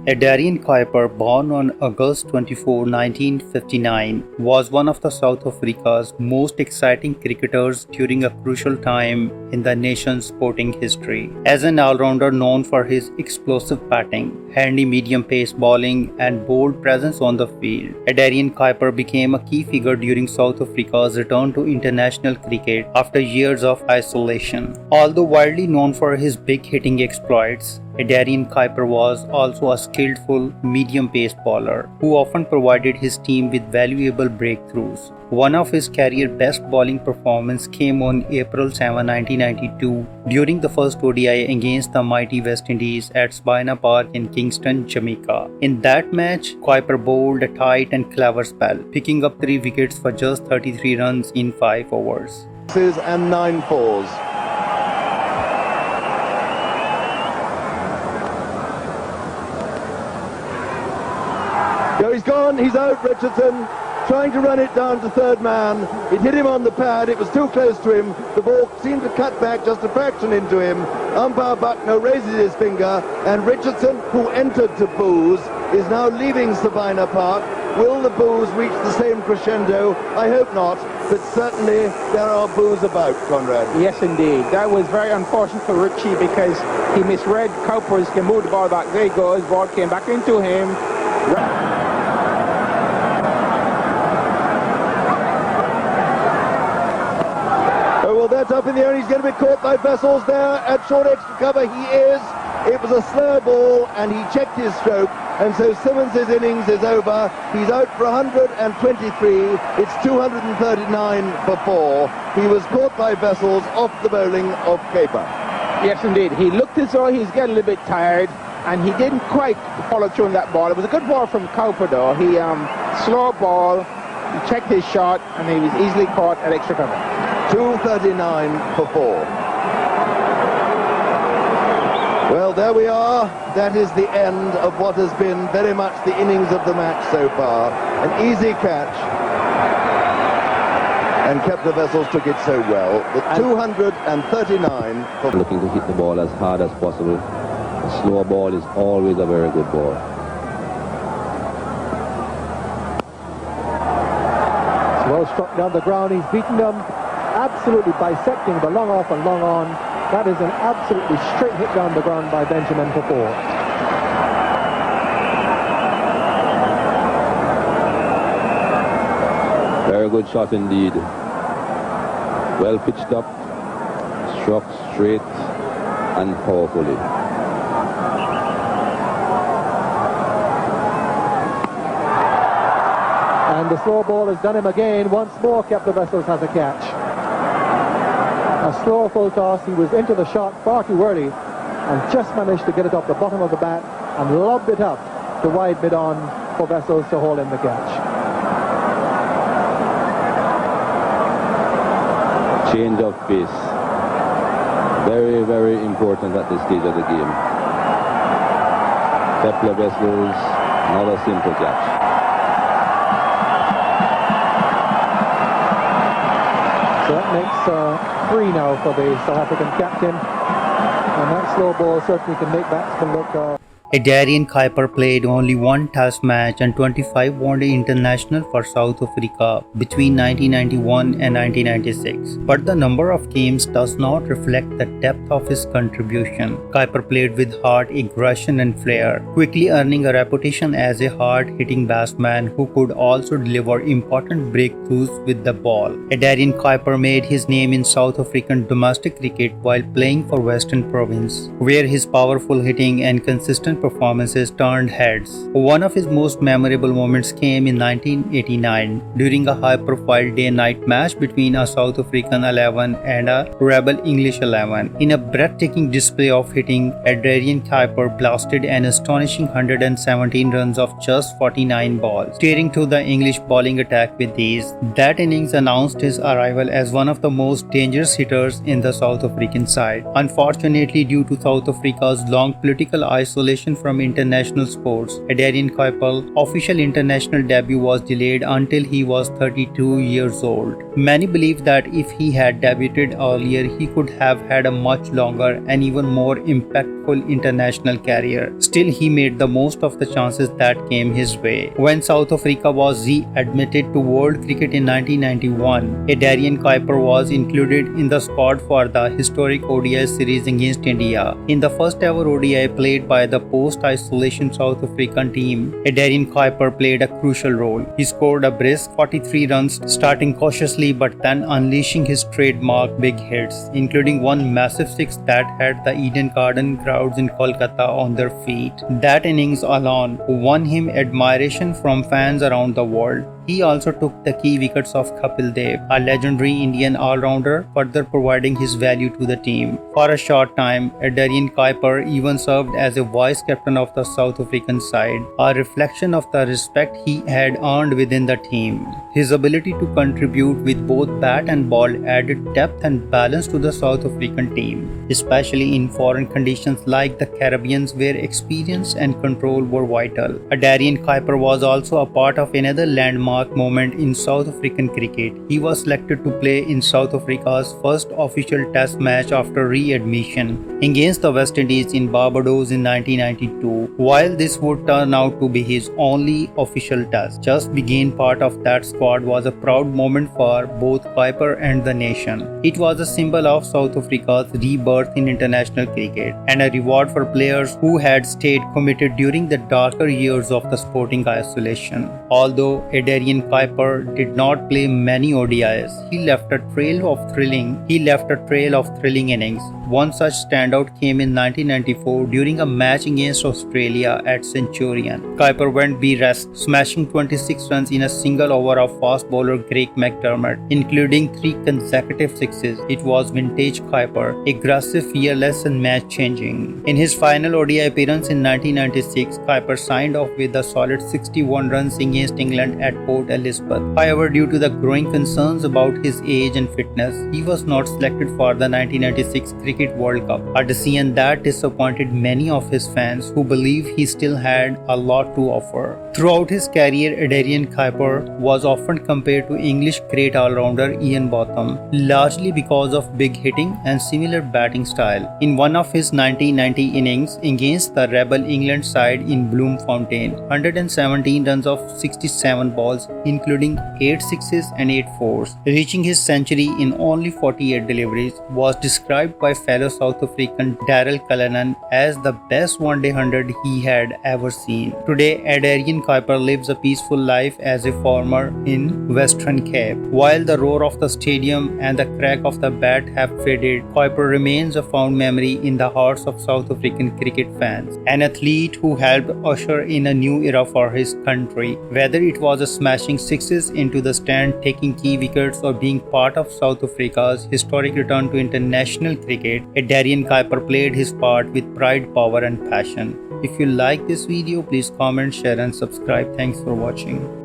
Adrian Kuiper, born on August 24, 1959, was one of the South Africa's most exciting cricketers during a crucial time in the nation's sporting history. As an all-rounder known for his explosive batting, handy medium-pace bowling and bold presence on the field, Adrian Kuiper became a key figure during South Africa's return to international cricket after years of isolation. Although widely known for his big-hitting exploits, Adrian Kuiper was also a skillful medium-pace bowler who often provided his team with valuable breakthroughs. One of his career best bowling performances came on April 7, 1992 during the first ODI against the mighty West Indies at Sabina Park in Kingston, Jamaica. In that match, Kuiper bowled a tight and clever spell, picking up 3 wickets for just 33 runs in 5 overs. And 9 fours. He's gone, he's out, Richardson, trying to run it down to third man. It hit him on the pad, it was too close to him. The ball seemed to cut back just a fraction into him. Umpire Buckner raises his finger, and Richardson, who entered to boos, is now leaving Sabina Park. Will the boos reach the same crescendo? I hope not, but certainly there are boos about, Conrad. Yes, indeed. That was very unfortunate for Richie because he misread Kuiper's, can move the ball back. There he goes, ball came back into him. Well, that's up in the air. He's going to be caught by Vessels there at short extra cover. He is. It was a slow ball, and he checked his stroke, and so Simmons' innings is over. He's out for 123. It's 239 for 4. He was caught by Vessels off the bowling of Kuiper. Yes, indeed. He looked as though he's getting a little bit tired, and he didn't quite follow through on that ball. It was a good ball from Kuiper, though. He slow ball, he checked his shot, and he was easily caught at extra cover. 239 for 4. Well, there we are. That is the end of what has been very much the innings of the match so far. An easy catch. And Captain Vessels took it so well. The 239 for... Looking to hit the ball as hard as possible. A slow ball is always a very good ball. Well struck down the ground. He's beaten them. Absolutely bisecting the long off and long on. That is an absolutely straight hit down the ground by Benjamin for 4. Very good shot indeed. Well pitched up, struck straight and powerfully. And the slow ball has done him again. Once more, Captain Vessels has a catch. A slow full toss. He was into the shot far too early and just managed to get it off the bottom of the bat and lobbed it up to wide mid-on for Vessels to hold in the catch. Change of pace. Very, very important at this stage of the game. Kepler Vessels, not a simple catch. So that makes 3 now for the South African captain, and that slow ball certainly can make batsmen look... Adrian Kuiper played only 1 test match and 25 one-day international for South Africa between 1991 and 1996. But the number of games does not reflect the depth of his contribution. Kuiper played with heart, aggression and flair, quickly earning a reputation as a hard-hitting batsman who could also deliver important breakthroughs with the ball. Adrian Kuiper made his name in South African domestic cricket while playing for Western Province, where his powerful hitting and consistent performances turned heads. One of his most memorable moments came in 1989 during a high-profile day-night match between a South African 11 and a rebel English 11. In a breathtaking display of hitting, Adrian Kuiper blasted an astonishing 117 runs of just 49 balls, steering through the English bowling attack with ease. That innings announced his arrival as one of the most dangerous hitters in the South African side. Unfortunately, due to South Africa's long political isolation from international sports, Adrian Kuiper's official international debut was delayed until he was 32 years old. Many believe that if he had debuted earlier, he could have had a much longer and even more impactful successful international career. Still, he made the most of the chances that came his way. When South Africa was readmitted to world cricket in 1991, Adrian Kuiper was included in the squad for the historic ODI series against India. In the first ever ODI played by the post-isolation South African team, Adrian Kuiper played a crucial role. He scored a brisk 43 runs, starting cautiously but then unleashing his trademark big hits, including one massive six that had the Eden Garden crowds in Kolkata on their feet. That innings alone won him admiration from fans around the world. He also took the key wickets of Kapil Dev, a legendary Indian all-rounder, further providing his value to the team. For a short time, Adrian Kuiper even served as a vice-captain of the South African side, a reflection of the respect he had earned within the team. His ability to contribute with both bat and ball added depth and balance to the South African team, especially in foreign conditions like the Caribbean where experience and control were vital. Adrian Kuiper was also a part of another landmark moment in South African cricket. He was selected to play in South Africa's first official test match after readmission against the West Indies in Barbados in 1992. While this would turn out to be his only official test, just being part of that squad was a proud moment for both Kuiper and the nation. It was a symbol of South Africa's rebirth in international cricket and a reward for players who had stayed committed during the darker years of the sporting isolation. Although Adrian Kuiper did not play many ODIs, he left a trail of thrilling innings. One such standout came in 1994 during a match against Australia at Centurion. Kuiper went bereft, smashing 26 runs in a single over of fast bowler Greg McDermott, including 3 consecutive sixes. It was vintage Kuiper, aggressive, fearless and match-changing. In his final ODI appearance in 1996, Kuiper signed off with a solid 61 runs against England at Port Elizabeth. However, due to the growing concerns about his age and fitness, he was not selected for the 1996 Cricket World Cup, a decision that disappointed many of his fans who believe he still had a lot to offer. Throughout his career, Adrian Kuiper was often compared to English great all-rounder Ian Botham, largely because of big hitting and similar batting style. In one of his 1990 innings against the rebel England side in Bloemfontein, 117 runs of 67 balls, including 8 sixes and 8 fours, reaching his century in only 48 deliveries, was described by fellow South African Daryl Cullinan as the best one-day 100 he had ever seen. Today, Adrian Kuiper lives a peaceful life as a farmer in Western Cape. While the roar of the stadium and the crack of the bat have faded, Kuiper remains a fond memory in the hearts of South African cricket fans, an athlete who helped usher in a new era for his country. Whether it was a smashing sixes into the stand, taking key wickets, or being part of South Africa's historic return to international cricket, Adrian Kuiper played his part with pride, power and passion. If you like this video, please comment, share and subscribe. Thanks for watching.